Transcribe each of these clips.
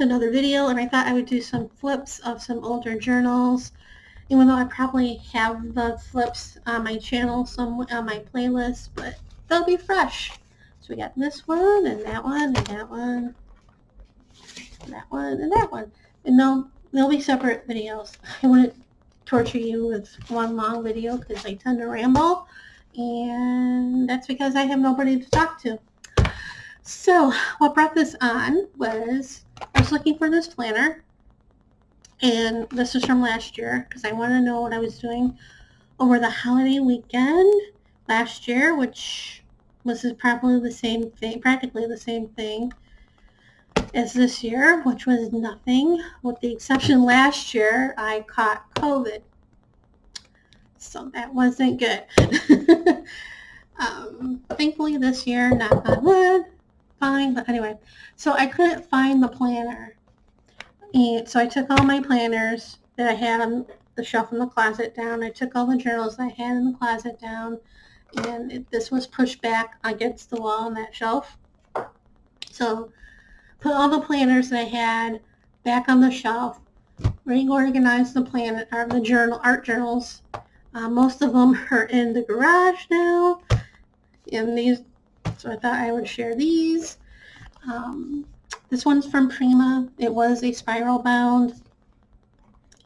to another video, and I thought I would do some flips of some older journals, even though I probably have the flips on my channel, some on my playlist, but they'll be fresh. So we got this one, and that one, and that one, and that one, and that one. And they'll be separate videos. I wouldn't torture you with one long video because I tend to ramble, and that's because I have nobody to talk to. So what brought this on was I was looking for this planner, and this is from last year because I want to know what I was doing over the holiday weekend last year, which was probably the same thing, practically the same thing as this year, which was nothing, with the exception last year I caught COVID. So that wasn't good. Thankfully this year, knock on wood, fine. But anyway, so I couldn't find the planner. And so I took all my planners that I had on the shelf in the closet down. I took all the journals I had in the closet down. And this was pushed back against the wall on that shelf. So put all the planners that I had back on the shelf, reorganized the planner, or the art journals. Most of them are in the garage now. And these, so I thought I would share these. This one's from Prima. It was a spiral bound,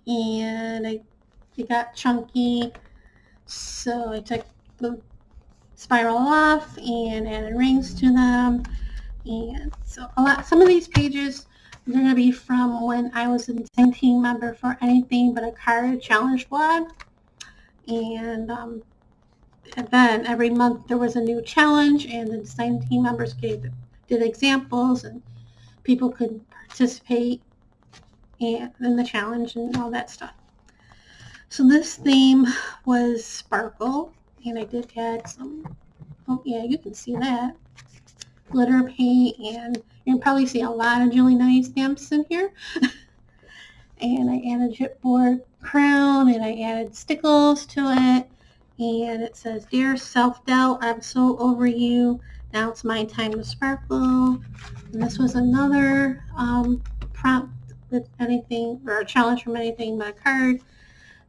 and it got chunky, so I took the spiral off and added rings to them. And so some of these pages are going to be from when I was a design team member for Anything But a Card Challenge blog. And then every month there was a new challenge, and the design team members did examples, and people could participate in the challenge and all that stuff. So this theme was sparkle, and I did add some, oh yeah, you can see that, glitter paint, and you can probably see a lot of Julie Nutty stamps in here. And I added chipboard crown, and I added stickles to it, and it says, "Dear self-doubt, I'm so over you. Now it's my time to sparkle." And this was another prompt with anything, or a challenge from Anything But a Card. It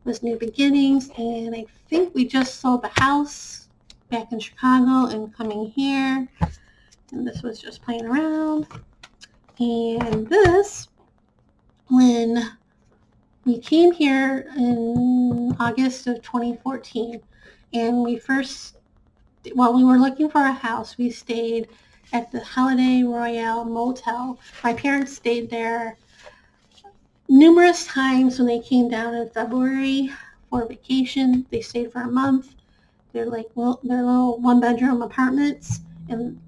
was New Beginnings, and I think we just sold the house back in Chicago and coming here. And this was just playing around. And this, when we came here in August of 2014, and we were looking for a house, we stayed at the Holiday Royale Motel. My parents stayed there numerous times when they came down in February for vacation. They stayed for a month. They're little one-bedroom apartments, and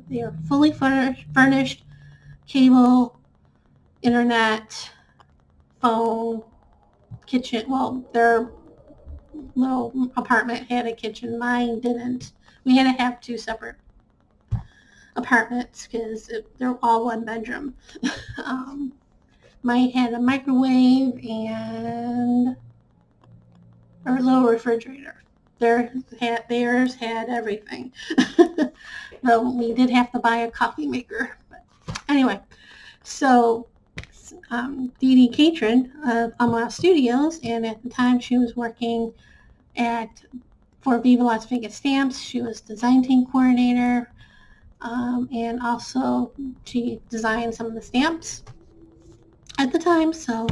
they are fully furnished, cable, internet, phone, kitchen. Well, their little apartment had a kitchen. Mine didn't. We had to have two separate apartments because they're all one bedroom. Mine had a microwave and a little refrigerator. Theirs had everything. Though we did have to buy a coffee maker. But anyway, so Dee Catron of Amara Studios, and at the time she was working for Viva Las Vegas Stamps. She was design team coordinator, and also she designed some of the stamps at the time. So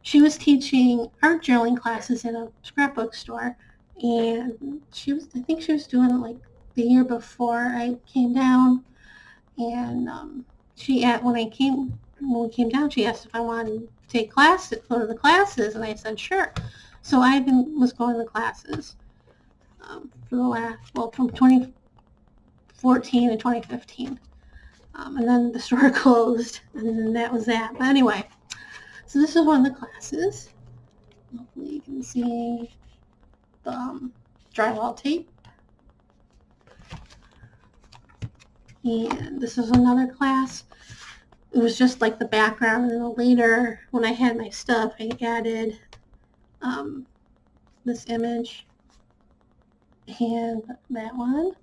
she was teaching art journaling classes in a scrapbook store, and I think she was doing it like the year before I came down. And when we came down, she asked if I wanted to go to the classes, and I said sure. So I was going to classes from 2014 to 2015. And then the store closed, and then that was that. But anyway, so this is one of the classes. Hopefully you can see the drywall tape. And this is another class. It was just like the background, and then later, when I had my stuff, I added this image and that one.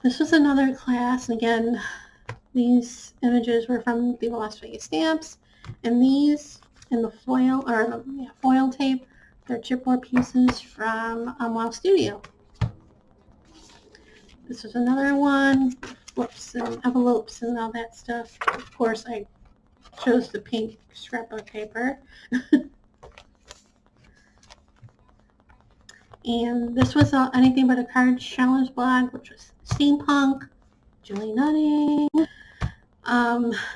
This was another class, and again, These images were from the Las Vegas stamps, and these in the foil, or the foil tape, they're chipboard pieces from Wow Studio. This is another one, flips and envelopes and all that stuff. Of course, I chose the pink scrapbook paper. And this was Anything But a Card Challenge blog, which was steampunk, Julie Nutting.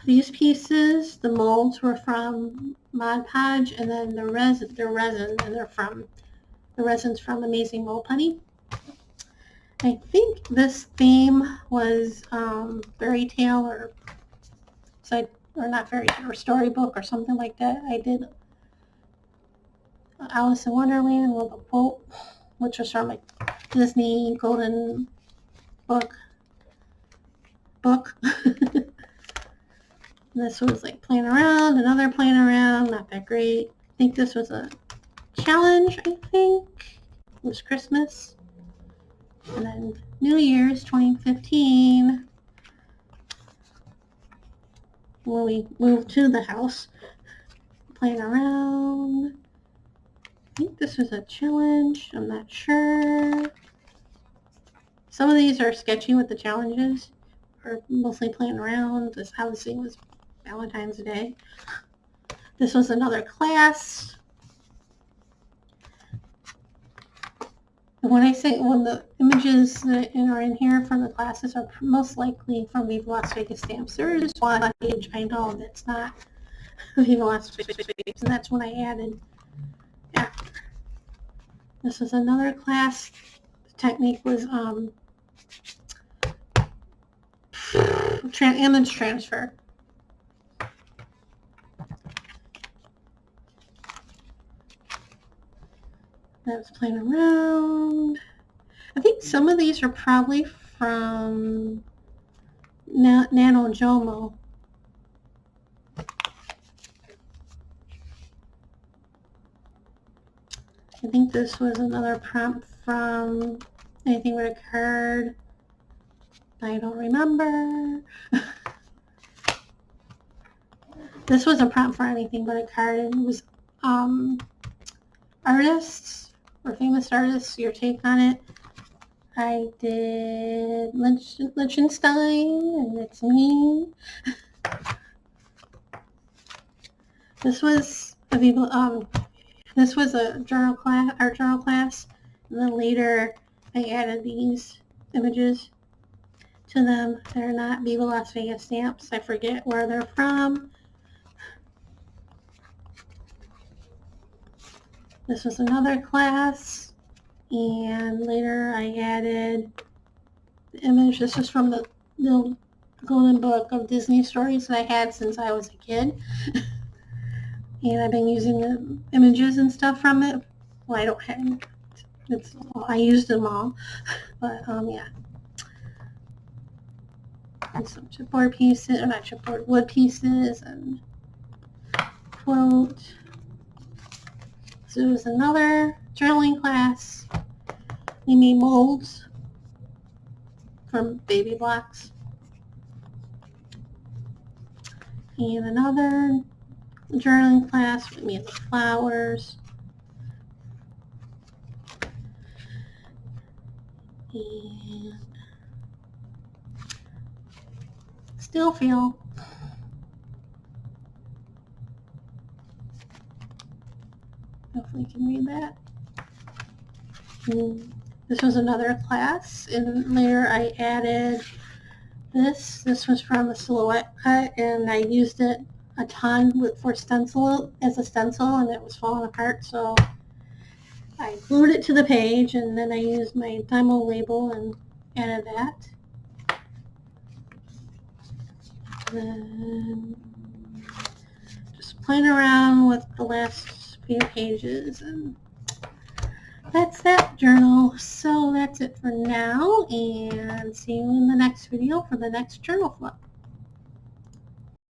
These pieces, the molds were from Mod Podge, and then the resin, and the resin's from Amazing Mold Putty. I think this theme was fairy tale or not fairy tale, or storybook or something like that. I did Alice in Wonderland with a boat, which was from a Disney Golden book. This was like playing around, another playing around, not that great. I think this was a challenge, I think. It was Christmas. And then New Year's 2015, when we moved to the house, playing around. I think this was a challenge, I'm not sure. Some of these are sketchy with the challenges, or mostly playing around. This obviously was Valentine's Day. This was another class. And when the images that are in here from the classes are most likely from Viva Las Vegas stamps. There is one page I know that's not Viva Las Vegas, and that's what I added after. This was another class. The technique was image transfer. I was playing around. I think some of these are probably from Nano Jomo. I think this was another prompt from Anything But a Card. I don't remember. This was a prompt for Anything But a Card. It was artists or famous artists, your take on it. I did Liechtenstein, and it's me. This was a journal class, art journal class, and then later I added these images to them. They're not Viva Las Vegas stamps. I forget where they're from. This was another class, and later I added the image. This was from the Golden Book of Disney stories that I had since I was a kid. And I've been using the images and stuff from it. Well, I don't have it. I used them all. But, yeah. And some chipboard pieces, or not chipboard, wood pieces, and quote. So it was another journaling class. We made molds from baby blocks. And another journaling class. We made the flowers. And still feel. Hopefully you can read that. And this was another class, and later I added this. This was from a silhouette cut, and I used it a ton for stencil, as a stencil, and it was falling apart, so I glued it to the page, and then I used my Dymo label and added that. Then just playing around with the last few pages, and that's that journal. So that's it for now, and see you in the next video for the next journal flip.